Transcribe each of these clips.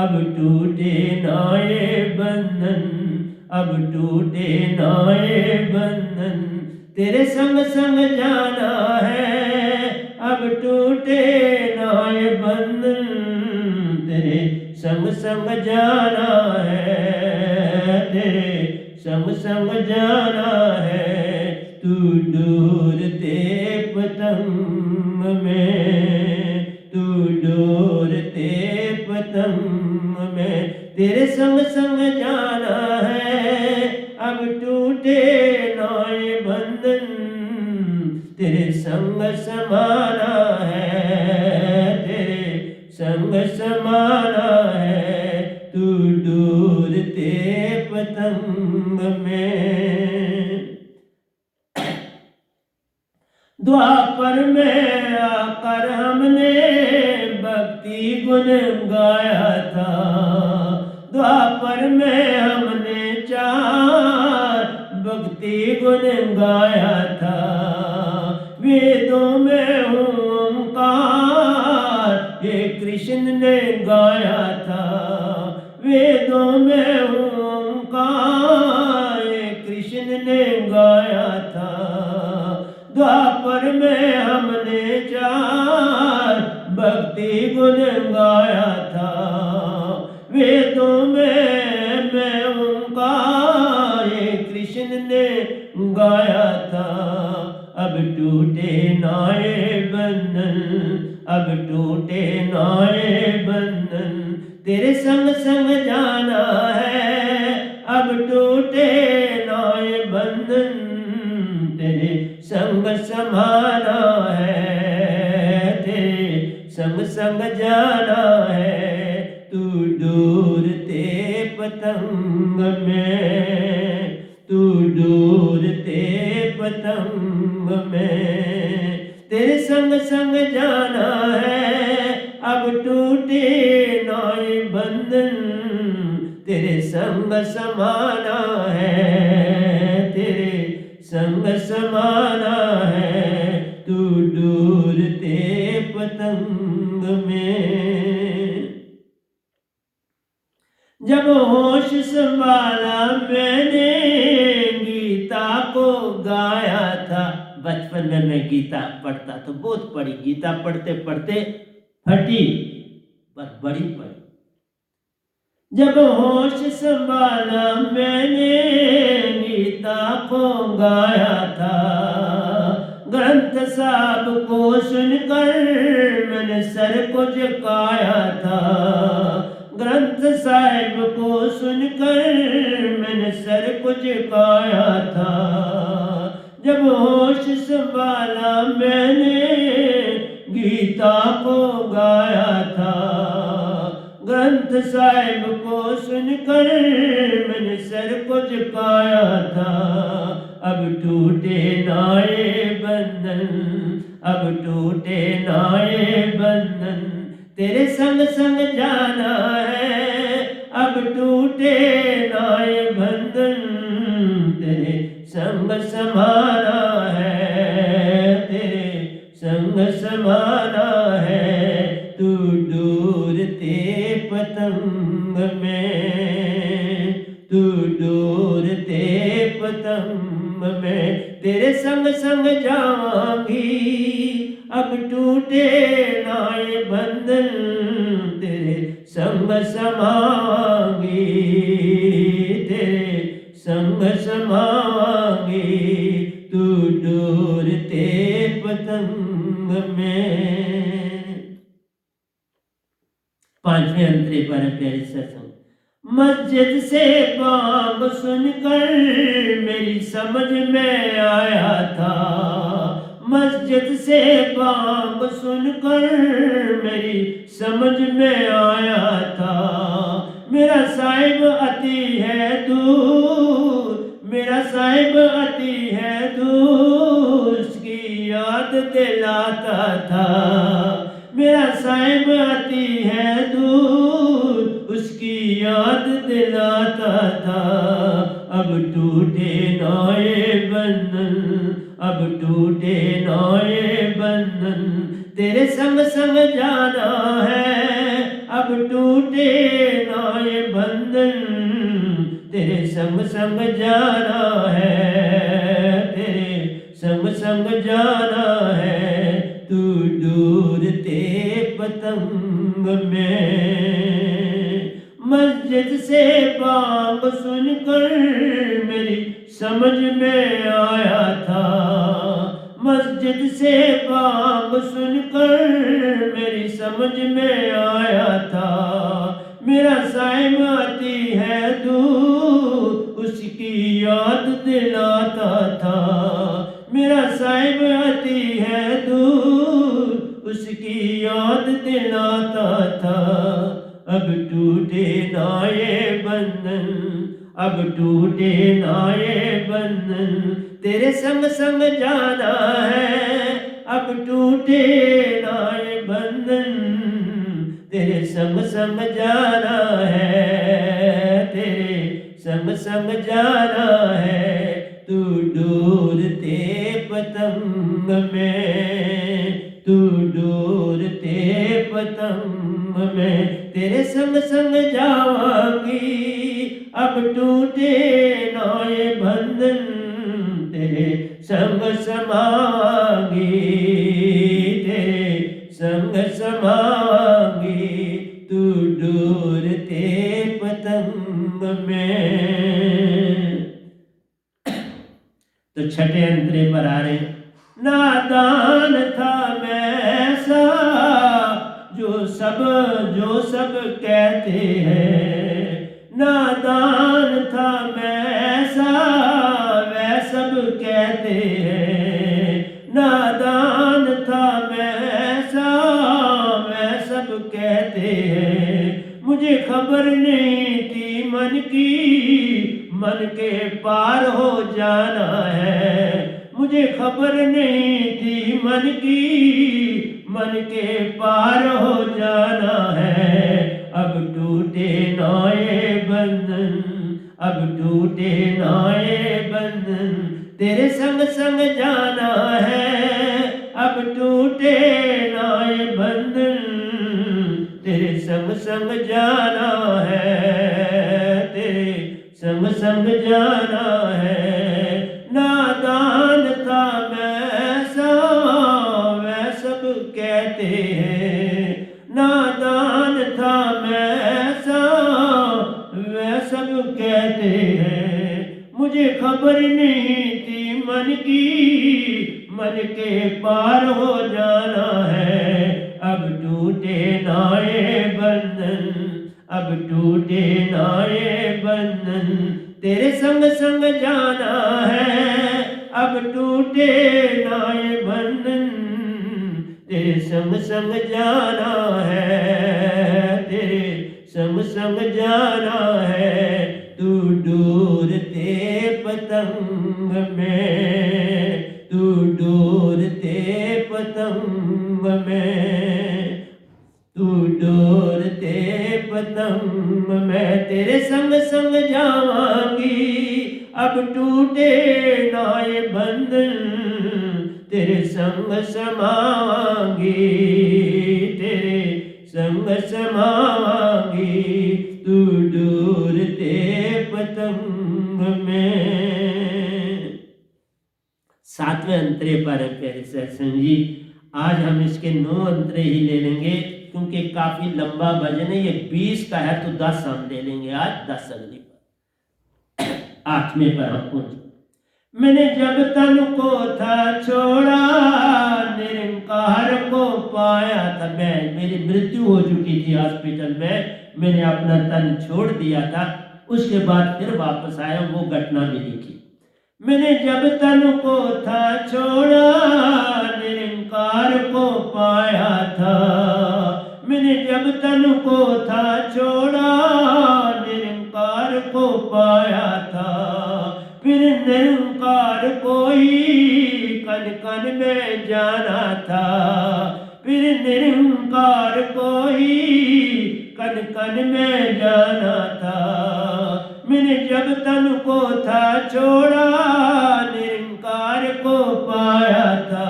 अब टूटे ना ये बंधन, अब टूटे ना ये बंधन, तेरे संग संग जाना है। अब टूटे ना ये बंधन, तेरे संग संग जाना है, तेरे संग संग जाना है। तू डोरते पतंग में, तू डोरते पतंग में, तेरे संग संग जाना है। अब टूटे ना ये बंधन, तेरे संग समाना है, तेरे संग समाना है। तू डोरते पतंग में। द्वापर में आकर हमने भक्ति गुण गाया था, द्वापर में हमने चार भक्ति गुण गाया था। वेदों में ओंकार ये कृष्ण ने गाया था, वेदों में ओंकार ये कृष्ण ने गाया था। द्वापर में हमने चार भक्ति गुण गाया था, वेदों में मैं ओंकार ये कृष्ण ने गाया था। अब टूटे ना ये बंधन, अब टूटे ना ये बंधन, तेरे संग संग जाना है। अब टूटे ना ये बंधन, तेरे संग समाना है, तेरे संग संग जाना है। तू डोरते पतंग में, तू डोरते पतंग में, तेरे संग संग जाना है। अब टूटे ना ये बंधन, तेरे संग समाना है, तेरे संग समाना है। तू डोरते पतंग में। जब होश संभाला मैंने गीता को गाया था, बचपन में मैं गीता पढ़ता तो बहुत पढ़ी, गीता पढ़ते पढ़ते फटी पर बड़ी पढ़ी। जब होश संभाला मैंने गीता को गाया था, ग्रंथ साहब को सुनकर मैंने सर को झुकाया था, ग्रंथ साहिब को सुनकर मैंने सर को झुकाया था। जब होश संभाला मैंने गीता को गाया था, ग्रंथ साहिब को सुनकर मैंने सर को झुकाया था। अब टूटे ना ये बंधन, अब टूटे ना ये बंधन, तेरे संग संग जाना है। अब टूटे ना ये बंधन, तेरे संग समाना है, तेरे संग समाना है। तू डोरते पतंग में, तू डोरते पतंग में, तेरे संग संग जाऊंगी। अब टूटे ना ये बंधन, तेरे संग समाऊंगी, तेरे संग समाऊंगी। तू डोरते पतंग में। पांचवें अंतरे पर प्यारे सत्संग। मस्जिद से बांग सुनकर मेरी समझ में आया था, मस्जिद से बांग सुनकर मेरी समझ में आया था। मेरा साहिब अति है दूर, मेरा साहिब अति है दूर, उसकी याद दिलाता था। मेरा साहिब अति है दूर, उसकी याद दिलाता था। अब टूटे ना ये बंधन, अब टूटे ना ये बंधन, तेरे संग संग जाना है। अब टूटे टूटे ना ये बंधन, तेरे संग संग जाना है, तेरे संग संग जाना है। तू डूरते पतंग में, मस्जिद से बांग सुनकर मेरी समझ में आया था, मस्जिद से बांग सुनकर मेरी समझ में आया था। मेरा साहिब आती है दूर, उसकी याद दिलाता था। मेरा साहिब आती है दूर, उसकी याद दिलाता था। अब टूटे ना ये बंधन, अब टूटे ना ये बंधन, तेरे संग संग जाना है। अब टूटे ना ये बंधन, तेरे संग संग जाना है, तेरे संग संग जाना है। तू डोरते पतंग में, तू डोरते पतंग में, तेरे संग संग जावांगी। अब टूटे ना ये बंधन, तेरे संग समांगी, तेरे संग समांगी। तू डोरते पतंग में। तो छठे अंतरे पर आ रहे, नादान था मैं ऐसा जो सब कहते हैं, नादान था मैं ऐसा वह सब कहते हैं, नादान था मैं ऐसा वह सब कहते हैं। मुझे खबर नहीं थी मन की, मन के पार हो जाना है। मुझे खबर नहीं थी मन की, मन के पार हो जाना है। अब टूटे ना ये बंधन, अब टूटे ना ये बंधन, तेरे संग संग जाना है। अब टूटे ना ये बंधन, तेरे संग संग जाना है, तेरे संग संग जाना है। नादान था मैं ऐसा वह सब कहते हैं, नादान था मैं ऐसा वह सब कहते हैं। मुझे खबर नहीं थी मन की, मन के पार हो जाना है। अब टूटे ना ये बंधन, अब टूटे ना ये बंधन, तेरे संग संग जाना है। अब टूटे ना ये बंधन, तेरे संग संग जाना है, तेरे संग संग जाना है। तू डोरते पतंग में, तू डोरते पतंग में, तू डोरते पतंग में, तेरे संग संग जावांगी। अब टूटे ना ये बंधन, तेरे संग समांगी, तेरे संग समांगी। तू डोरते पतंग में। सातवें अंतरे पर है प्यारे सत्संग जी। आज हम इसके 9 अंतरे ही ले लेंगे, क्योंकि काफी लंबा भजन है। ये 20 का है तो 10 हम ले लेंगे आज, 10 अगली पर। 8वें पर हम पहुंचे। मैंने जब तन को था छोड़ा, निरंकार को पाया था। मेरी मृत्यु हो चुकी थी हॉस्पिटल में, मैंने अपना तन छोड़ दिया था। उसके बाद फिर वापस आया, वो घटना भी लिखी। मैंने जब तन को था छोड़ा, निरंकार को पाया था। मैंने जब तन को था छोड़ा, निरंकार को पाया था। फिर निरंकार को ही कन कन में जाना था। फिर निरंकार को ही कन कन में जाना था। मैंने जब तन को था छोड़ा, निरंकार को पाया था।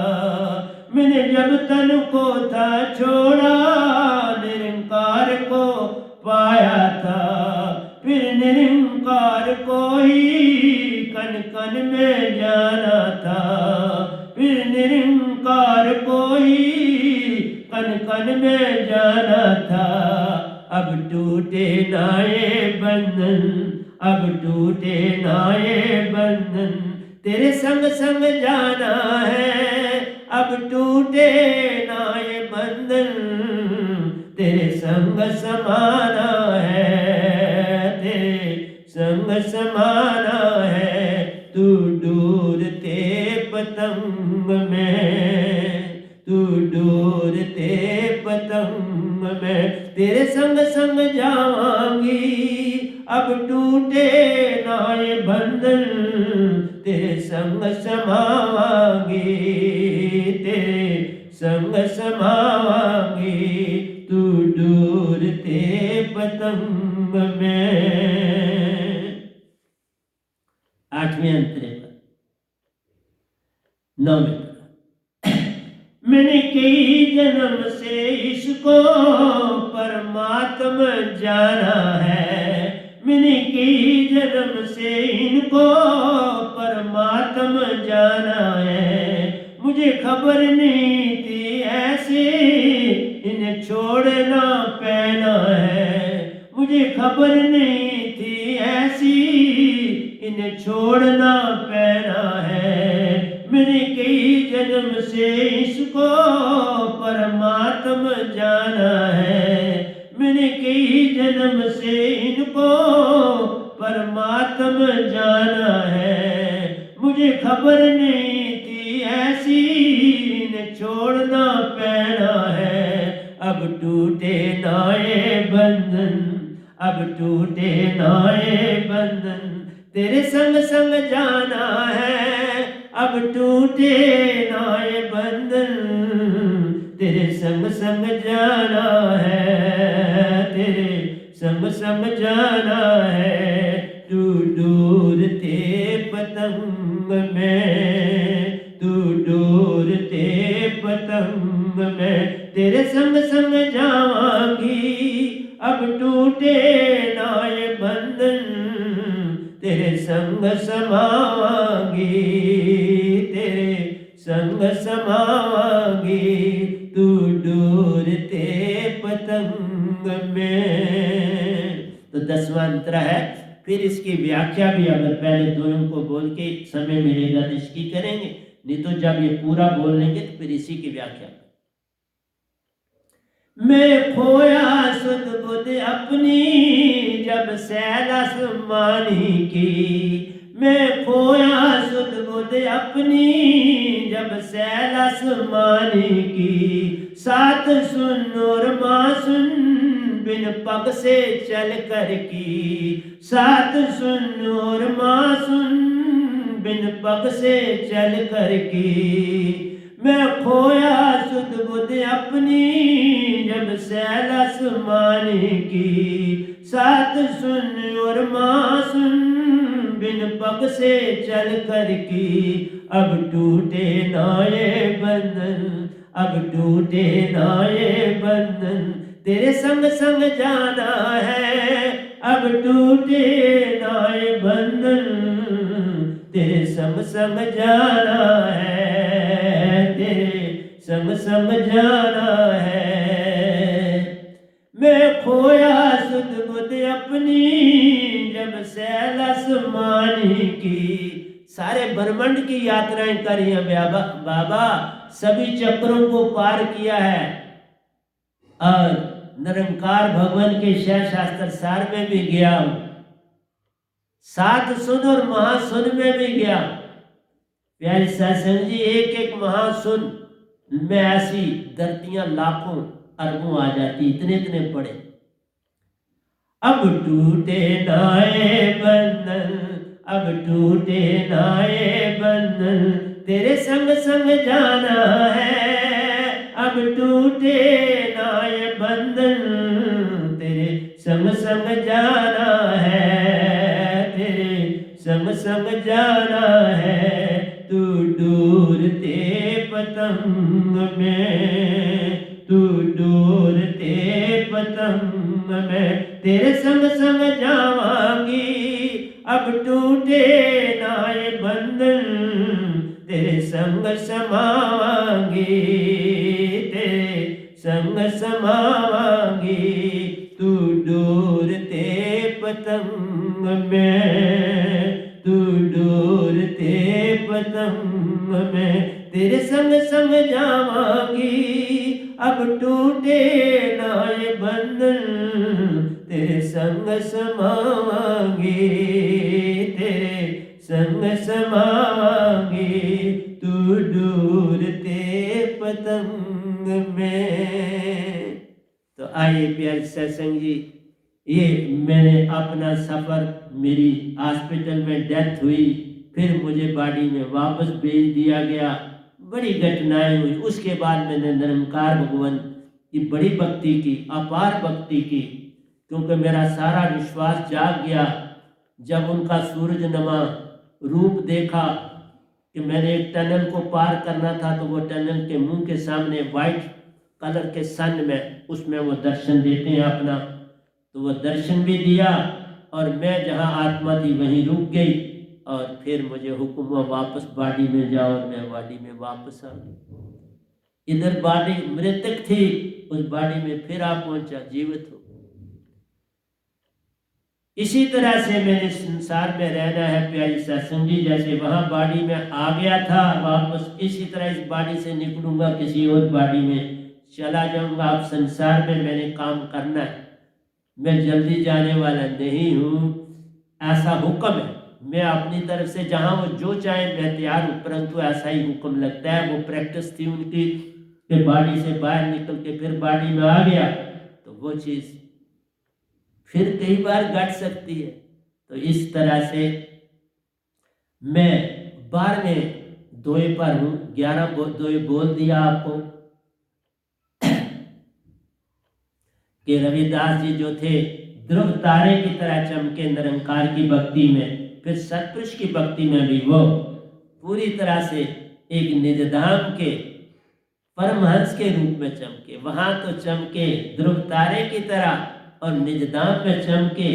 मैंने जब तन को था छोड़ा, निरंकार को पाया था। फिर निरंकार को ही कन कन में जाना था। फिर निरंकार को ही कन कन में जाना था। अब टूटे ना ये बंधन, अब टूटे ना ये बंधन, तेरे संग संग जाना है। अब टूटे ना ये बंधन, तेरे संग समाना है, तेरे संग समाना है। तू डूरते पतंग में, तू डूरते पतंग में, तेरे संग संग जावांगी। अब टूटे ना ये बंधन, तेरे संग समावांगी, तेरे संग समावांगी। तू डूरते पतंग में। 8वें अंतरे पर 9वें मैंने कई जन्म से इसको परमात्मा जाना है। मैंने कई जन्म से इनको परमात्मा जाना है। मुझे खबर नहीं थी ऐसे इन्हें छोड़ना पैना है। मुझे खबर नहीं थी ऐसी इन्हें छोड़ना पैना है। मैंने कई जन्म से इसको परमात्मा जाना है। मैंने कई जन्म से इनको परमात्मा जाना है। मुझे खबर नहीं थी ऐसी इन्हें छोड़ना पैना है। अब टूटे ना ये बंधन, अब टूटे ना ये बंधन, तेरे संग संग जाना है। अब टूटे ना ये बंधन, तेरे संग संग जाना है, तेरे संग संग जाना है। तू डूरते पतंग में, तू डूरते पतंग में, तेरे संग संग जावांगी। अब टूटे ना ये बंधन, तेरे संग समावांगी, तेरे संग समावांगी। तू डूरते पतंग में। तो 10वां अंतरा है। फिर इसकी व्याख्या भी अगर पहले दोनों को बोल के समय मिलेगा तो इसकी करेंगे, नहीं तो जब ये पूरा बोल लेंगे तो फिर इसी की व्याख्या। मैं खोया सुध बुध अपनी जब सैल आसमानी की। मैं खोया सुध बुध अपनी जब सैल आसमानी की। साथ सुन और माँ सुन बिन पग से चल कर की। साथ सुन और माँ सुन बिन पग से चल कर की। मैं खोया सुध बुध अपनी जब सैल आसमानी की। साथ सुन और माँ सुन बिन पग से चल कर की। अब टूटे ना ये बंधन, अब टूटे ना ये बंधन, तेरे संग संग जाना है। अब टूटे ना ये बंधन, तेरे संग संग जाना है, तेरे संग संग जाना है। मैं खोया सुध बुध अपनी जब सैल आसमानी की। सारे ब्रह्मांड की यात्राएं करी हैं बाबा, सभी चक्रों को पार किया है और निरंकार भगवान के शह शास्त्र सार में भी गया हूं। सात सुन और महासुन में भी गया। प्यारे सत्संग जी, एक एक महासुन में ऐसी धरतियां लाखों अरबों आ जाती, इतने इतने पड़े। अब टूटे नाए बंधन, अब टूटे नाए बंधन, तेरे संग संग जाना है। अब टूटे नाए बंधन, तेरे संग संग जाना है, तेरे संग संग जाना है। तू डूरते पतंग में, तू डूरते पतंग में, तेरे संग संग जावांगी, अब टूटे ना ये बंधन, तेरे संग समावांगी, तेरे संग समावांगी। तू डोरते पतंग में, तू डोरते पतंग में, तेरे संग संग जावांगी, अब टूटे ना ये बंधन, तेरे संग समावांगी, तेरे संग समावांगी। तू डोरते पतंग में। तो आइए प्यारे सत्संग जी, ये मैंने अपना सफ़र, मेरी हॉस्पिटल में डेथ हुई, फिर मुझे बॉडी में वापस भेज दिया गया, बड़ी घटनाएं हुई। उसके बाद मैंने निरंकार भगवान की बड़ी भक्ति की, अपार भक्ति की, क्योंकि मेरा सारा विश्वास जाग गया जब उनका सूरज नमा रूप देखा कि मैंने एक टनल को पार करना था, तो वो टनल के मुंह के सामने वाइट कलर के सन में, उसमें वो दर्शन देते हैं अपना, तो वो दर्शन भी दिया और मैं जहाँ आत्मा थी वहीं रुक गई, और फिर मुझे हुक्म हुआ वापस बॉडी में जाओ, और मैं बॉडी में वापस आ गई। इधर बॉडी मृतक थी, उस बॉडी में फिर आ पहुंचा, जीवित हो। इसी तरह से मेरे संसार में रहना है प्यारी सत्संग जी, जैसे वहां बॉडी में आ गया था वापस, इसी तरह इस बॉडी से निकलूंगा, किसी और बॉडी में चला जाऊंगा। अब संसार में मैंने काम करना है, मैं जल्दी जाने वाला नहीं हूँ, ऐसा हुक्म है। मैं अपनी तरफ से जहाँ वो जो चाहे मैं तैयार हूँ, परंतु ऐसा ही हुक्म लगता है। वो प्रैक्टिस थी उनकी कि बॉडी से बाहर निकल के फिर बॉडी में आ गया, तो वो चीज़ फिर कई बार घट सकती है। तो इस तरह से मैं 12वें दोए पर हूँ, 11 दोए बोल दिया आपको कि रविदास जी जो थे ध्रुव तारे की तरह चमके निरंकार की भक्ति में, फिर सतपुरुष की भक्ति में भी वो पूरी तरह से एक निजधाम के परमहंस के रूप में चमके। वहां तो चमके ध्रुव तारे की तरह, और निजधाम में चमके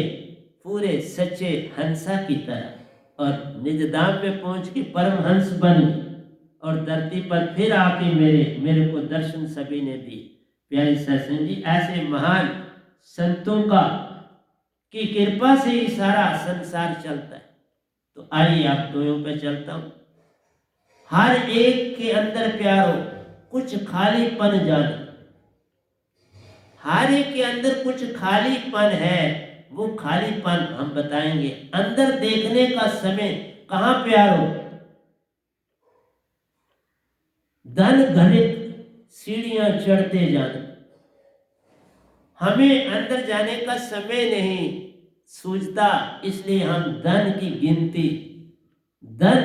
पूरे सच्चे हंसा की तरह, और निजधाम में पहुंच के परमहंस बन, और धरती पर फिर आके मेरे को दर्शन सभी ने दिए। प्यारे सत्संग जी, ऐसे महान संतों का की कृपा से ही सारा संसार चलता है। तो आइए आप दोयों पे चलता हूं। हर एक के अंदर प्यारो कुछ खालीपन जाना, हर एक के अंदर कुछ खालीपन है, वो खालीपन हम बताएंगे। अंदर देखने का समय कहां प्यारो, धन घनित सीढ़ियां चढ़ते जाना, हमें अंदर जाने का समय नहीं सूझता, इसलिए हम धन की गिनती, धन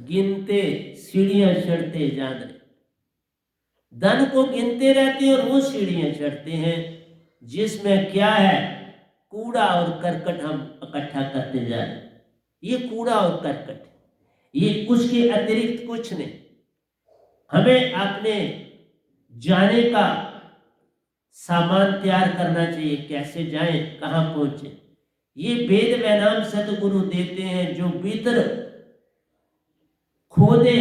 गिनते सीढ़ियां चढ़ते जा रहे, धन को गिनते रहते और वो सीढ़ियां चढ़ते हैं जिसमें क्या है, कूड़ा और करकट हम इकट्ठा करते जा रहे। ये कूड़ा और करकट, ये उसके अतिरिक्त कुछ नहीं। हमें अपने जाने का सामान तैयार करना चाहिए, कैसे जाएं, कहां पहुंचे। ये वेद व नाम सतगुरु देते हैं, जो भीतर खोदे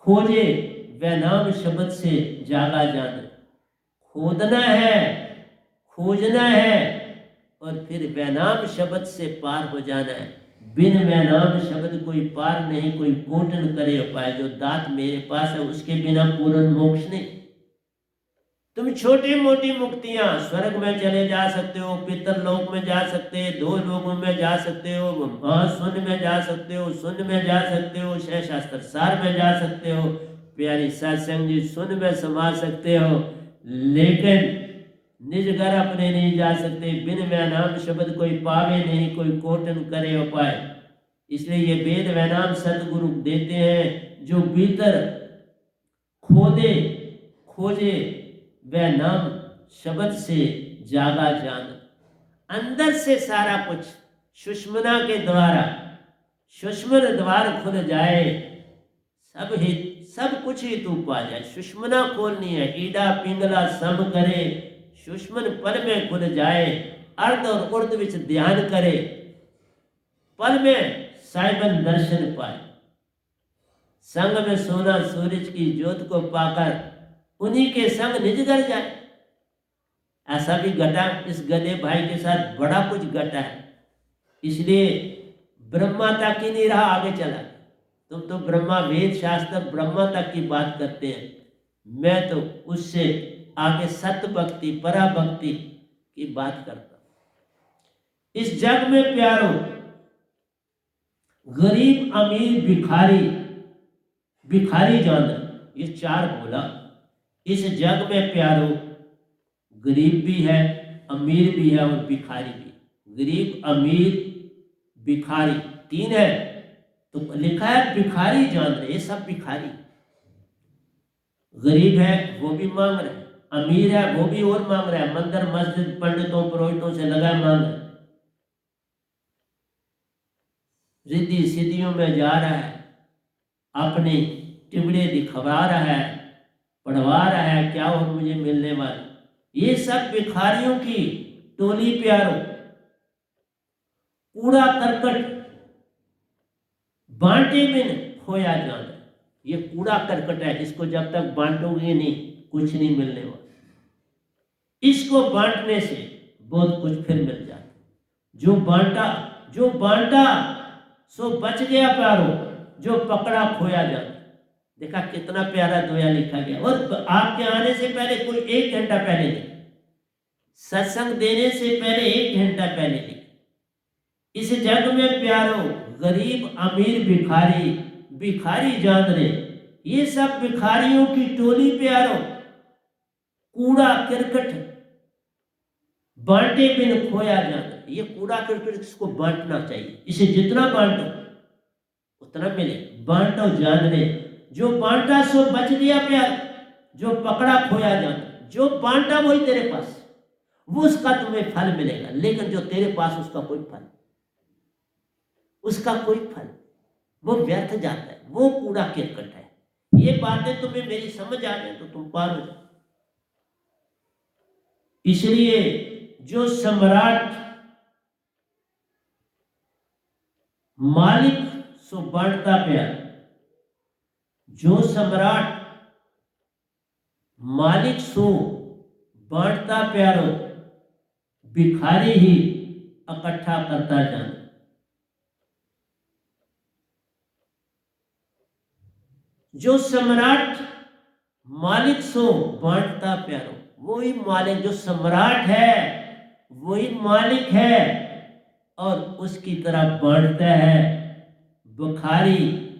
खोजे व नाम शब्द से जागा जाना। खोदना है, खोजना है, और फिर वैनाम शब्द से पार हो जाना है। बिन वैनाम शब्द कोई पार नहीं, कोई कोटन करे उपाय। जो दात मेरे पास है उसके बिना पूर्ण मोक्ष नहीं। तुम छोटी मोटी मुक्तियां, स्वर्ग में चले जा सकते हो, पितर लोक में जा सकते हो, 2 लोगों में जा सकते हो, महाशून्य में जा सकते हो, शून्य में जा सकते हो, शास्त्र सार में जा सकते हो, प्यारी सत्संग जी शून्य में समा सकते हो, लेकिन निज घर अपने नहीं जा सकते। बिन वैनाम शब्द कोई पावे नहीं, कोई कोटन करे उपाय। इसलिए ये वेद वैनाम सतगुरु देते हैं, जो भीतर खोदे खोजे वह नाम शब्द से जागा जाना। अंदर से सारा कुछ सुषमना के द्वारा, सुषमन द्वार खुल जाए, सब कुछ ही तू पा जाए। सुषमना खोलनी है, ईडा पिंगला सम करे, सुषमन पल में खुल जाए, अर्ध और उर्द विच ध्यान करे, पल में साहिबन दर्शन पाए। संग में सोना सूरज की ज्योत को पाकर उन्हीं के संग निज घर जाए। ऐसा भी घटा, इस गधे भाई के साथ बड़ा कुछ घटा है, इसलिए ब्रह्मा तक ही नहीं रहा, आगे चला। तुम तो ब्रह्मा वेद शास्त्र ब्रह्मा तक की बात करते हैं, मैं तो उससे आगे सत्य भक्ति परा भक्ति की बात करता हूं। इस जग में प्यारो गरीब अमीर भिखारी, भिखारी जानर, ये चार बोला। इस जग में प्यारो गरीब भी है, अमीर भी है और भिखारी भी। गरीब अमीर भिखारी तीन है, तो लिखा है भिखारी जान रहे, ये सब भिखारी। गरीब है वो भी मांग रहा है, अमीर है वो भी और मांग रहा है, मंदिर मस्जिद पंडितों पुरोहितों से लगा मांग रहा है, रिद्धि सिद्धियों में जा रहा है, अपने टिबड़े दिखवा रहा है, पढ़वा रहा है, क्या और मुझे मिलने वाला। ये सब भिखारियों की टोली प्यारों। कूड़ा करकट बांटे बिन खोया जाना, ये कूड़ा करकट है, इसको जब तक बांटोगे नहीं कुछ नहीं मिलने वाला। इसको बांटने से बहुत कुछ फिर मिल जाता। जो बांटा सो बच गया प्यारो, जो पकड़ा खोया जाता। देखा कितना प्यारा दोया लिखा गया। और आपके आने से पहले कोई 1 घंटा पहले लिखा, सत्संग देने से पहले 1 घंटा पहले लिखा। इस जग में प्यारो गरीब अमीर भिखारी, भिखारी जान रहे, ये सब भिखारियों की टोली प्यारो। कूड़ा करकट बांटे बिन खोया जाना, ये कूड़ा करकट इसको बांटना चाहिए, इसे जितना बांटो उतना मिले। बांटो जान रहे, जो बांटा सो बच गया प्यार, जो पकड़ा खोया जाना। जो बांटा वही तेरे पास, वो उसका तुम्हें फल मिलेगा, लेकिन जो तेरे पास उसका कोई फल, उसका कोई फल, वो व्यर्थ जाता है, वो कूड़ा करकट है। ये बातें तुम्हें मेरी समझ आ जाए तो तुम पार हो जाओ। इसलिए जो सम्राट मालिक सो बांटता प्यार, जो सम्राट मालिक सो बांटता प्यारो, भिखारी ही इकट्ठा करता जाना। जो सम्राट मालिक सो बांटता प्यारो, वही मालिक, जो सम्राट है वही मालिक है और उसकी तरह बांटता है। भिखारी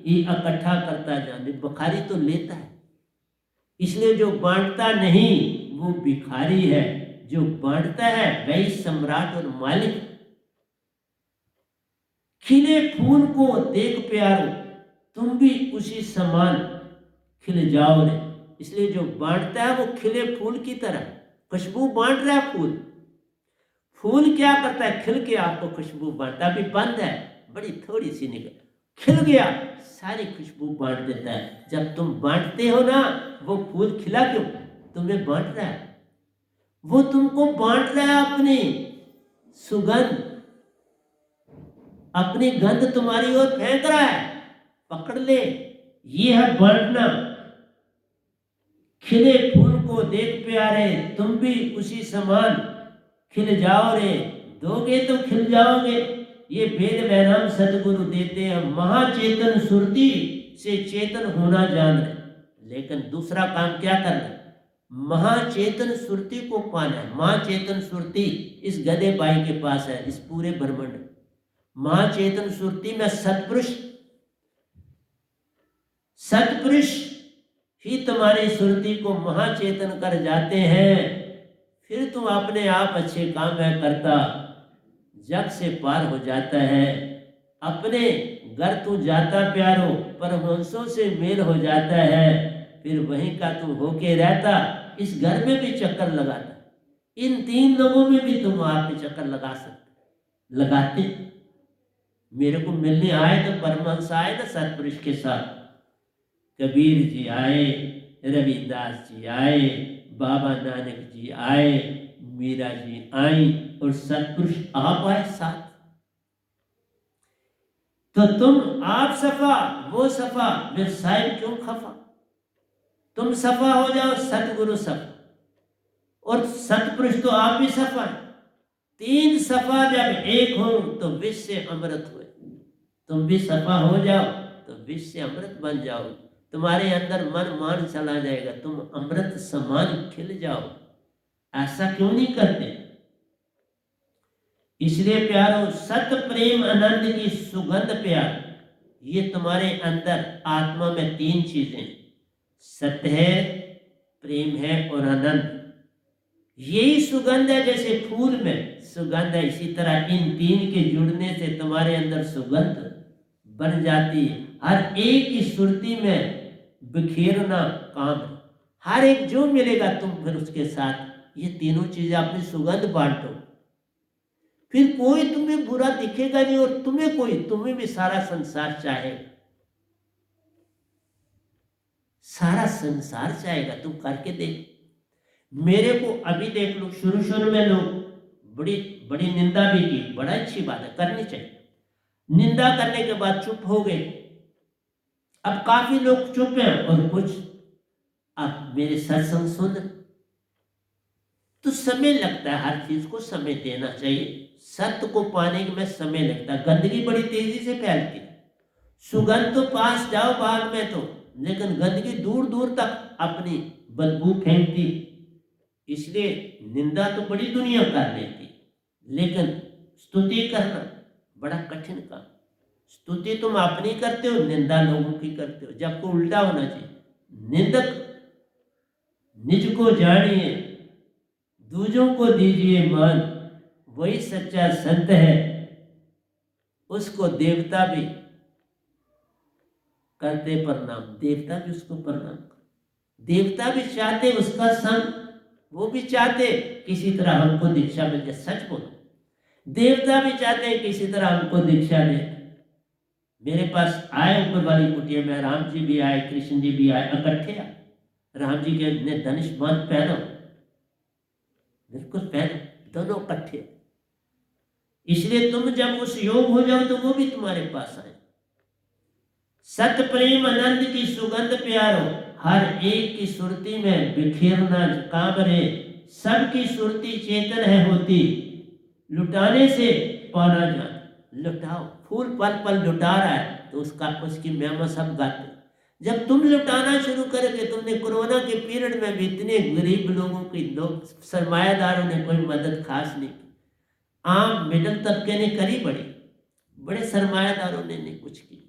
ही इकट्ठा करता जाने, भिखारी तो लेता है, इसलिए जो बांटता नहीं वो भिखारी है, जो बांटता है वही सम्राट और मालिक। खिले फूल को देख प्यारो, तुम भी उसी समान खिल जाओ रे। इसलिए जो बांटता है वो खिले फूल की तरह खुशबू बांट रहा है। फूल फूल क्या करता है, खिल के आपको खुशबू बांटता। अभी बंद है, बड़ी थोड़ी सी निकल, खिल गया सारी खुशबू बांट देता है। जब तुम बांटते हो ना, वो फूल खिला क्यों, तुम्हें बांट रहा है, वो तुमको बांट रहा है अपनी सुगंध, अपनी गंध तुम्हारी ओर फेंक रहा है, पकड़ ले। ये है बांटना। खिले फूल को देख प्यारे, तुम भी उसी समान खिल जाओ रे। दोगे तो खिल जाओगे। ये वेद वैनाम सदगुरु देते हैं। महाचेतन सुरती से चेतन होना जान रहे, लेकिन दूसरा काम क्या करना, महाचेतन सुरती को पाना है। महाचेतन सुरती इस गधे बाई के पास है, इस पूरे ब्रह्मांड। महाचेतन सुरती में सत्पुरुष, सत्पुरुष ही तुम्हारी सुरती को महाचेतन कर जाते हैं। फिर तुम अपने आप अच्छे काम है करता, जग से पार हो जाता है। अपने घर तू जाता प्यारो, परमहंसों से मेल हो जाता है। फिर वहीं का तू होके रहता, इस घर में भी चक्कर लगाता, इन 3 लोगों में भी तुम आके चक्कर लगा सकते, लगाते। मेरे को मिलने आए तो परमहंस आए ना सत्पुरुष के साथ, कबीर जी आए, रविदास जी आए, बाबा नानक जी आए, मीरा जी आई और सतपुरुष आप आए साथ। तो तुम आप सफा वो सफा, फिर साहिब क्यों खफा? तुम सफा हो जाओ, सतगुरु सफा, और सतपुरुष तो आप भी सफा है। तीन सफा जब एक हो तो विष से अमृत हुए। तुम भी सफा हो जाओ तो विष से अमृत बन जाओ। तुम्हारे अंदर मन मान चला जाएगा, तुम अमृत समान खिल जाओ। ऐसा क्यों नहीं करते? इसलिए प्यारो, सत प्रेम आनंद की सुगंध प्यार, ये तुम्हारे अंदर आत्मा में तीन चीजें, सत्य है, प्रेम है और आनंद। यही सुगंध है, जैसे फूल में सुगंध है, इसी तरह इन तीन के जुड़ने से तुम्हारे अंदर सुगंध बन जाती है। हर एक की सुरती में बिखेरना काम है। हर एक जो मिलेगा तुम फिर उसके साथ ये तीनों चीजें अपनी सुगंध बांटो, फिर कोई तुम्हें बुरा दिखेगा नहीं, और तुम्हें भी सारा संसार चाहेगा, सारा संसार चाहेगा। तुम करके देख। मेरे को अभी देख लो, शुरू शुरू में लोग बड़ी बड़ी निंदा भी की, बड़ा अच्छी बात है, करनी चाहिए। निंदा करने के बाद चुप हो गए। अब काफी लोग चुप हैं और कुछ अब मेरे सत्संग सुन। तो समय लगता है, हर चीज को समय देना चाहिए। सत्य को पाने में समय लगता है। गंदगी बड़ी तेजी से फैलती है। सुगंध तो पास जाओ बाग में तो, लेकिन गंदगी दूर दूर तक अपनी बदबू फेंकती। इसलिए निंदा तो बड़ी दुनिया कर लेती, लेकिन स्तुति करना बड़ा कठिन काम। स्तुति तुम अपनी करते हो, निंदा लोगों की करते हो, जबकि उल्टा होना चाहिए। निंदक निज को जानिए, दूजों को दीजिए मान, वही सच्चा संत है, उसको देवता भी करते प्रणाम। देवता भी उसको प्रणाम कर, देवता भी चाहते उसका संग, वो भी चाहते किसी तरह हमको दीक्षा मिल जाए। सच बोलो, देवता भी चाहते हैं किसी तरह हमको दीक्षा दे। मेरे पास आए ऊपर वाली कुटिया में, राम जी भी आए, कृष्ण जी भी आए, इकट्ठे आए। राम जी के ने धनुष बांध पहनो, बिल्कुल पहनो, दोनों इकट्ठे। इसलिए तुम जब उस योग हो जाओ तो वो भी तुम्हारे पास आए। सत प्रेम आनंद की सुगंध प्यारो, हर एक की सुरती में बिखेरना काम रे। सबकी सुरती चेतन है होती, लुटाने से पाना जान। लुटाओ, फूल पल पल लुटा रहा है तो उसकी महिमा सब गाते। जब तुम लुटाना शुरू करोगे, तुमने कोरोना के पीरियड में भी इतने गरीब लोगों की, लोग सरमायादारों ने कोई मदद खास नहीं की, आम मिडिल तबके ने करी, बड़े सरमायादारों ने नहीं कुछ की।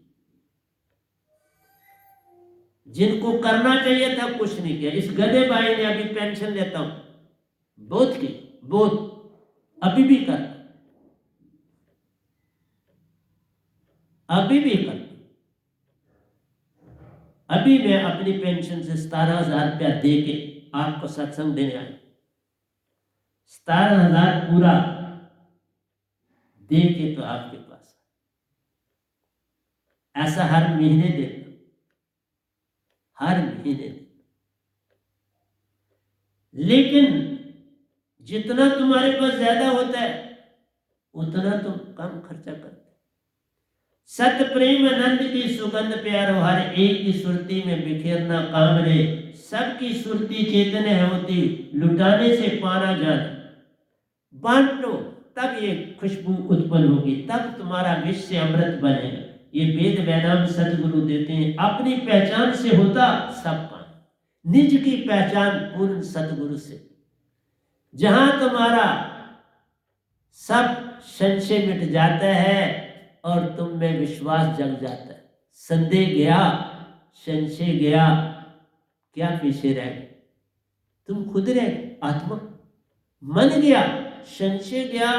जिनको करना चाहिए था कुछ नहीं किया। इस गधे भाई ने, अभी पेंशन लेता हूं, बहुत की, बहुत, अभी भी कर, अभी भी कर। अभी मैं अपनी पेंशन से 17,000 रुपया दे के आपको सत्संग देने आया। 17,000 पूरा दे के तो आपके पास, ऐसा हर महीने देता, हर महीने देता। लेकिन जितना तुम्हारे पास ज्यादा होता है उतना तुम कम खर्चा करते। सत प्रेम आनंद की सुगंध प्यारो, हर एक की सुरती में बिखेरना काम रे। सबकी सुरती चेतन है होती, लुटाने से पाना जान। बांटो, तब ये खुशबू उत्पन्न होगी, तब तुम्हारा विष से अमृत बनेगा। ये वेद वैनाम सतगुरु देते हैं। अपनी पहचान से होता सब काम, निज की पहचान पूर्ण सतगुरु से। जहां तुम्हारा सब संशय मिट जाता है और तुम में विश्वास जग जाता है। संदेह गया, संशय गया, क्या पीछे रह गए? तुम खुद रह गए, आत्मा। मन गया, संशय गया,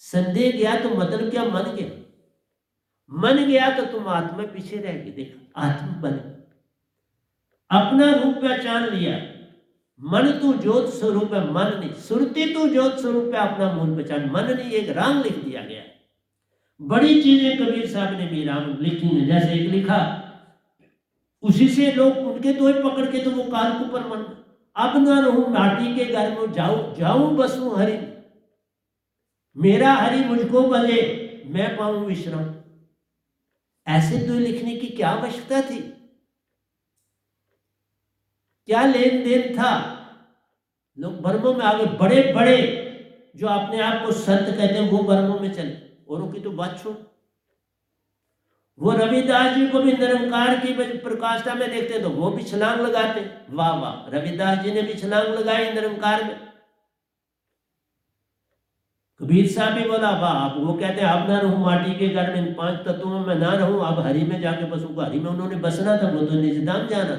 संदेह गया, तो मतलब क्या? मन गया। मन गया तो तुम आत्मा पीछे रह गए। देखो, आत्मा बन, अपना रूप पहचान लिया। मन तू ज्योत स्वरूप है, मन नहीं। सुरती तू ज्योत स्वरूप है, अपना मूल पहचान, मन नहीं। एक राम लिख दिया गया। बड़ी चीजें कबीर साहब ने भी राम लिखी हैं। जैसे एक लिखा, उसी से लोग उनके दो ही पकड़ के तो वो काल को पर मन। अब न रहूं माटी के घर में, जाऊं जाऊं बसूं हरि, मेरा हरि मुझको भजे, मैं पाऊं विश्राम। ऐसे तो लिखने की क्या आवश्यकता थी, क्या लेन देन था। लोग भ्रमों में आगे, बड़े बड़े जो अपने आप को संत कहते हैं वो भ्रमों में चले, औरों की तो बात छोड़। वो रविदास जी को भी निरंकार की प्रकाष्ठा में देखते तो वो भी छलांग लगाते, वाह वाह, रविदास जी ने भी छलांग लगाई निरंकार में। कबीर साहब भी बोला वाह, अब वो कहते हैं अब ना रहूं माटी के घर में, इन 5 तत्वों में ना रहूं, अब हरि में जाके बसूंगा। हरि में उन्होंने बसना था, वो तो निजधाम जाना था,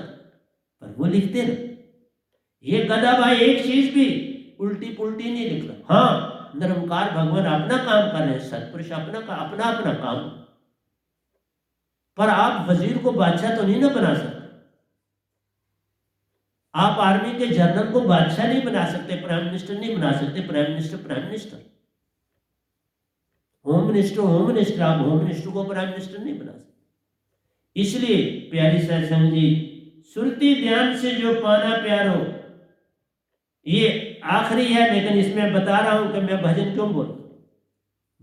पर वो लिखते ना, ये गधा भाई एक चीज भी उल्टी पुल्टी नहीं लिख रहा। हाँ, निरंकार भगवान अपना काम कर रहे हैं, सतपुरुष अपना अपना काम, पर आप वजीर को बादशाह तो नहीं ना बना सकते, आप आर्मी के जनरल को बादशाह नहीं बना सकते, प्राइम मिनिस्टर नहीं बना सकते, प्राइम मिनिस्टर, होम मिनिस्टर, आप होम मिनिस्टर को प्राइम मिनिस्टर नहीं बना सकते। इसलिए प्यारी सत्संग जी, सुरती ध्यान से जो पाना प्यारो, ये आखिरी है, लेकिन इसमें बता रहा हूं कि मैं भजन क्यों बोल,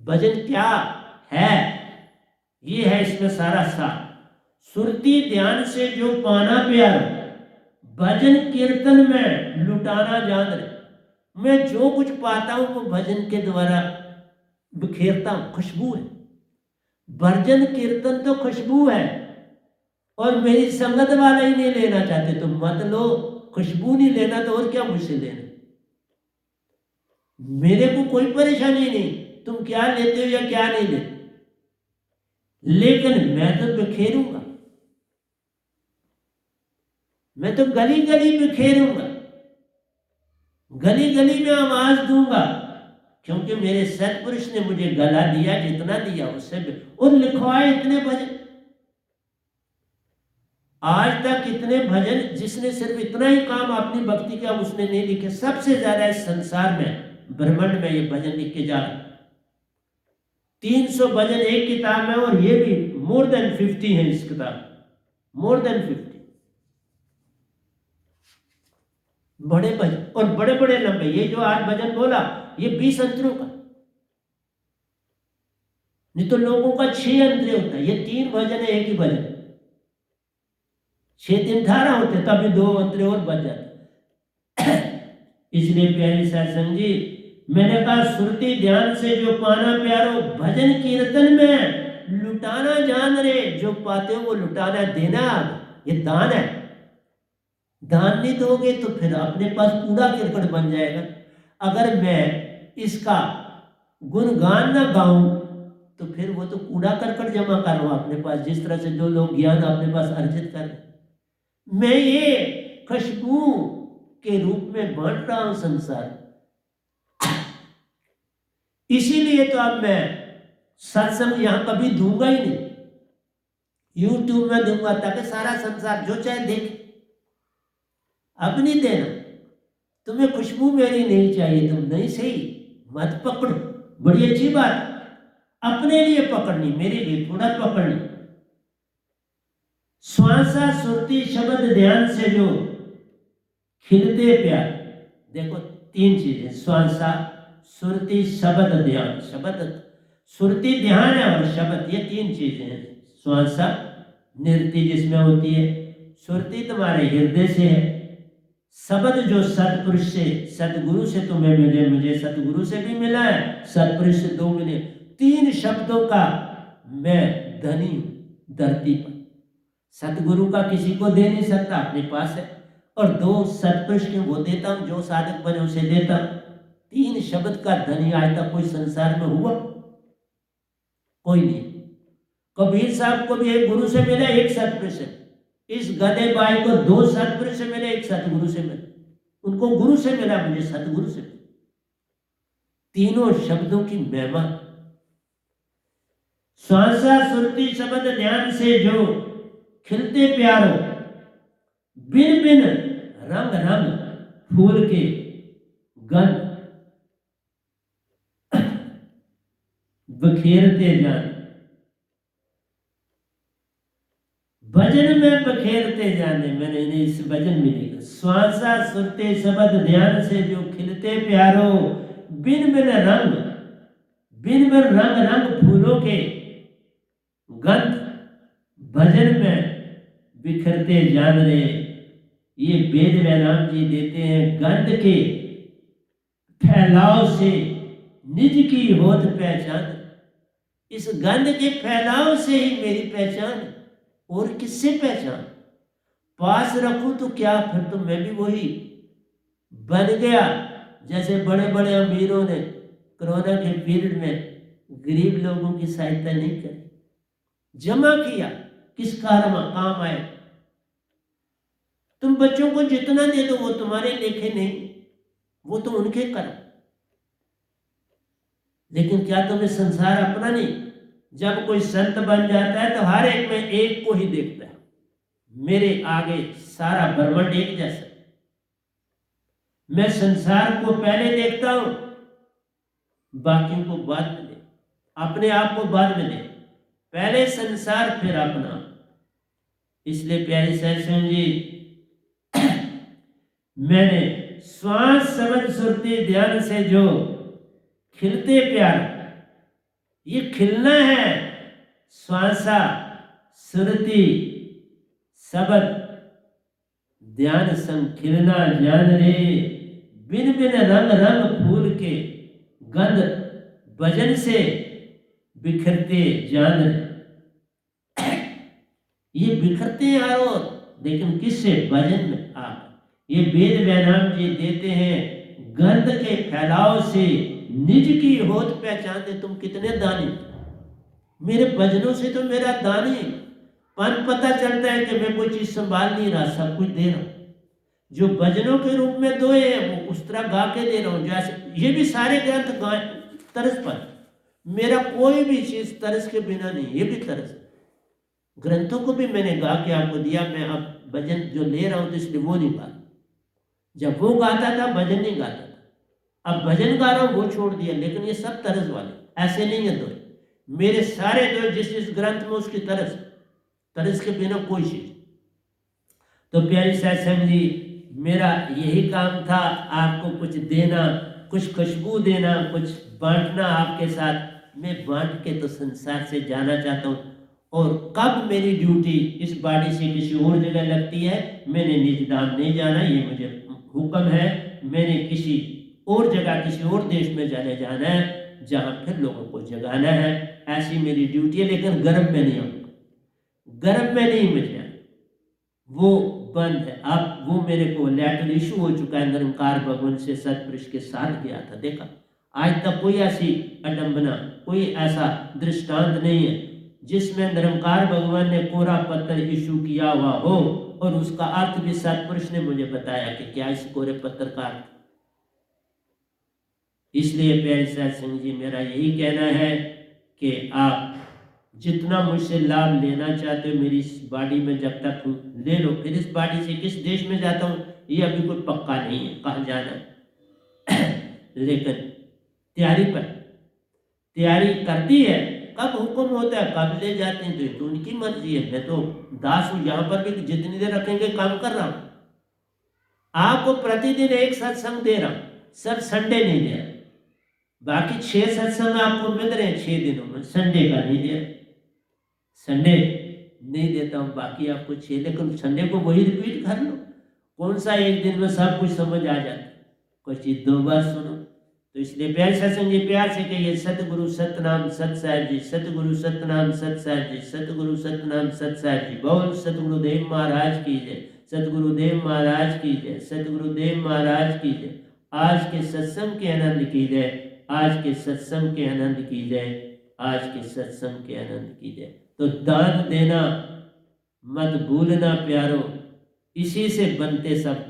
भजन क्या है, ये है इसमें सारा सार। सुरती ध्यान से जो पाना प्यारो, भजन कीर्तन में लुटाना जान रहे। मैं जो कुछ पाता हूं वो भजन के द्वारा बिखेरता हूं, खुशबू है। भजन कीर्तन तो खुशबू है, और मेरी संगत वाला ही नहीं लेना चाहते तो मत लो, खुशबू नहीं लेना तो और क्या मुझसे लेना। मेरे को कोई परेशानी नहीं तुम क्या लेते हो या क्या नहीं लेते, लेकिन मैं तो बिखेरूंगा, मैं तो गली गली बिखेरूंगा, गली गली में आवाज दूंगा, क्योंकि मेरे सतपुरुष ने मुझे गला दिया, जितना दिया उससे भी, और लिखवाए इतने भजन। आज तक इतने भजन जिसने सिर्फ इतना ही काम अपनी भक्ति का उसने नहीं लिखे, सबसे ज्यादा इस संसार में, ब्रह्मांड में ये भजन लिख के जा रहे। 300 भजन एक किताब में, और ये भी मोर देन 50 है इस किताब, मोर देन 50 बड़े भजन, और बड़े बड़े लंबे। ये जो आज भजन बोला ये 20 अंतरों का, नहीं तो लोगों का 6 अंतरे होता है, ये 3 भजन है एक ही भजन, 6 दिन 18 होते, तभी 2 अंतरे और बच जाते। इसलिए प्यारी सत्संग जी, मैंने कहा सुरती ध्यान से जो पाना प्यारो, भजन कीर्तन में लुटाना जान रे, जो पाते हो वो लुटाना, देना, ये दान है। दान नहीं दोगे तो फिर अपने पास कूड़ा करकट बन जाएगा। अगर मैं इसका गुणगान ना गाऊं तो फिर वो तो कूड़ा करकट जमा कर रहा हूं अपने पास, जिस तरह से जो लोग ज्ञान अपने पास अर्जित कर रहे, मैं ये खुशबू के रूप में बांट रहा हूं संसार। इसीलिए तो अब मैं सत्संग यहां कभी दूंगा ही नहीं, यूट्यूब में दूंगा ताकि सारा संसार जो चाहे देखे। अब नहीं देना, तुम्हें खुशबू मेरी नहीं चाहिए, तुम नहीं सही मत पकड़ो, बड़ी अच्छी बात, अपने लिए पकड़नी, मेरे लिए थोड़ा पकड़नी। श्वासा सुरती शब्द ध्यान से जो खिलते प्यार, देखो 3 चीजें, श्वासा सुरती शब्द ध्यान, शब्द सुरती ध्यान है और शब्द, ये 3 चीजें हैं। श्वासा नृत्य जिसमें होती है, सुरती तुम्हारे हृदय से है, शब्द जो सतपुरुष से, सतगुरु से तुम्हें मिले, मुझे सतगुरु से भी मिला है, सतपुरुष से 2 मिले। 3 शब्दों का मैं धनी हूं धरती पर, सतगुरु का किसी को दे नहीं सकता, अपने पास है, और 2 सतपुरुष के वो देता हूं, जो साधक बने उसे देता हूं। 3 शब्द का धनी आज तक कोई संसार में हुआ? कोई नहीं। कबीर साहब को भी एक गुरु से मिला, एक सतपुरुष से। इस गधे बाई को 2 सतपुरुष से मिले, एक सतगुरु से मिले। उनको गुरु से मिला, मुझे सतगुरु से मिला। तीनों शब्दों की महिमा। श्वासा सुरती शब्द ध्यान से जो खिलते प्यारो, बिन बिन रंग रंग फूल के गंध बखेरते जान, भजन में खेलते जाने, मैंने इन्हें इस भजन में लिखा। श्वासा सुरते शब्द ध्यान से जो खिलते प्यारो, बिन बिन रंग, बिन बिन रंग रंग फूलों के गंध भजन में बिखरते जान रे। ये वेद वैराम जी देते हैं, गंध के फैलाव से निज की होत पहचान। इस गंध के फैलाव से ही मेरी पहचान, और किससे पहचान? पास रखूं तो क्या, फिर तो मैं भी वही बन गया जैसे बड़े बड़े अमीरों ने कोरोना के पीरियड में गरीब लोगों की सहायता नहीं करी, जमा किया, किस काम आए? तुम बच्चों को जितना दे दो वो तुम्हारे लेखे नहीं, वो तो उनके कर्म। लेकिन क्या तुम्हें संसार अपना नहीं? जब कोई संत बन जाता है तो हर एक में एक को ही देखता है, मेरे आगे सारा ब्रह्मांड एक जैसा। मैं संसार को पहले देखता हूं, बाकियों को बाद में दे, अपने आप को बाद में दे, पहले संसार फिर अपना। इसलिए प्यारी सत्संग जी, मैंने श्वास समझ सुरती ध्यान से जो खिलते प्यार, ये खिलना है। श्वासा सुरती शब्द ध्यान संग खिलना जान रे, बिन बिन रंग रंग फूल के गंध भजन से बिखरते जान रे। ये बिखरते हैं यारो, लेकिन किससे? भजन में आप। ये वेद वैराम जी देते हैं, गंध के फैलाव से निज की होत पहचान दे। तुम कितने दानी, मेरे भजनों से तो मेरा दानी पन पता चलता है कि मैं कोई चीज संभाल नहीं रहा, सब कुछ दे रहा हूं। जो भजनों के रूप में दोए हैं वो उस तरह गा के दे रहा हूं। जैसे ये भी सारे ग्रंथ तरस पर, मेरा कोई भी चीज तरस के बिना नहीं, ये भी तरस। ग्रंथों को भी मैंने गा के आपको दिया। मैं अब भजन जो ले रहा हूं तो इसलिए वो नहीं गा, जब वो गाता था भजन नहीं गाता था, अब भजन गा रहा हूं वो छोड़ दिया। लेकिन ये सब तरस वाले, ऐसे नहीं है दोए। मेरे सारे दोए जिस ग्रंथ में उसकी तरस, तरस के बिना कोई चीज। तो प्यारी सत्संग जी, मेरा यही काम था, आपको कुछ देना, कुछ खुशबू देना, कुछ बांटना आपके साथ। मैं बांट के तो संसार से जाना चाहता हूँ। और कब मेरी ड्यूटी इस बॉडी से किसी और जगह लगती है, मैंने निज धाम नहीं जाना, ये मुझे हुक्म है। मैंने किसी और जगह, किसी और देश में चले जाना है जहाँ फिर लोगों को जगाना है। ऐसी मेरी ड्यूटी है। लेकिन गर्भ में नहीं आऊँगा, गर्भ में नहीं मिल जाए, वो बंद है। अब वो मेरे को लेटर इशू हो चुका है, निरंकार भगवान से सतपुरुष के साथ गया था, देखा। आज तक कोई ऐसी अडंबना, कोई ऐसा दृष्टांत नहीं है जिसमें निरंकार भगवान ने कोरा पत्थर इशू किया हुआ हो और उसका अर्थ भी सतपुरुष ने मुझे बताया कि क्या इस कोरे पत्थर का अर्थ। इसलिए प्यारे सत्संग जी, मेरा यही कहना है कि आप जितना मुझसे लाभ लेना चाहते हो मेरी इस बॉडी में जब तक हूँ, ले लो। फिर इस बॉडी से किस देश में जाता हूँ ये अभी कोई पक्का नहीं है, कहाँ जाना लेकिन तैयारी पर, तैयारी करती है। कब हुक्म होता है, कब ले जाते हैं, तो उनकी मर्जी है। मैं तो दास हूँ, यहाँ पर भी जितनी देर रखेंगे काम कर रहा हूँ। आपको प्रतिदिन एक सत्संग दे रहा हूँ, सब संडे नहीं दे रहा। बाकी 6 सत्संग आपको मिल रहे हैं 6 दिनों में, संडे का नहीं दे रहा, संडे नहीं देता हूँ। बाकी आपको 6, लेकिन संडे को वही रिपीट कर लो। कौन सा एक दिन में सब कुछ समझ आ जाता है, कोई चीज 2 बार सुनो। तो इसलिए प्यार सत्संग जी, प्यार से कहिए सतगुरु सतनाम सत साहिब जी, सतगुरु सतनाम सत साहिब जी, सतगुरु सतनाम सत साहिब जी। बोल सतगुरुदेव महाराज की जय, सतगुरुदेव महाराज की जय, सतगुरुदेव महाराज की जय। आज के सत्संग के आनंद की जय, आज के सत्संग के आनंद की जय, आज के सत्संग के आनंद की जय। तो दान देना मत भूलना प्यारो, इसी से बनते सब।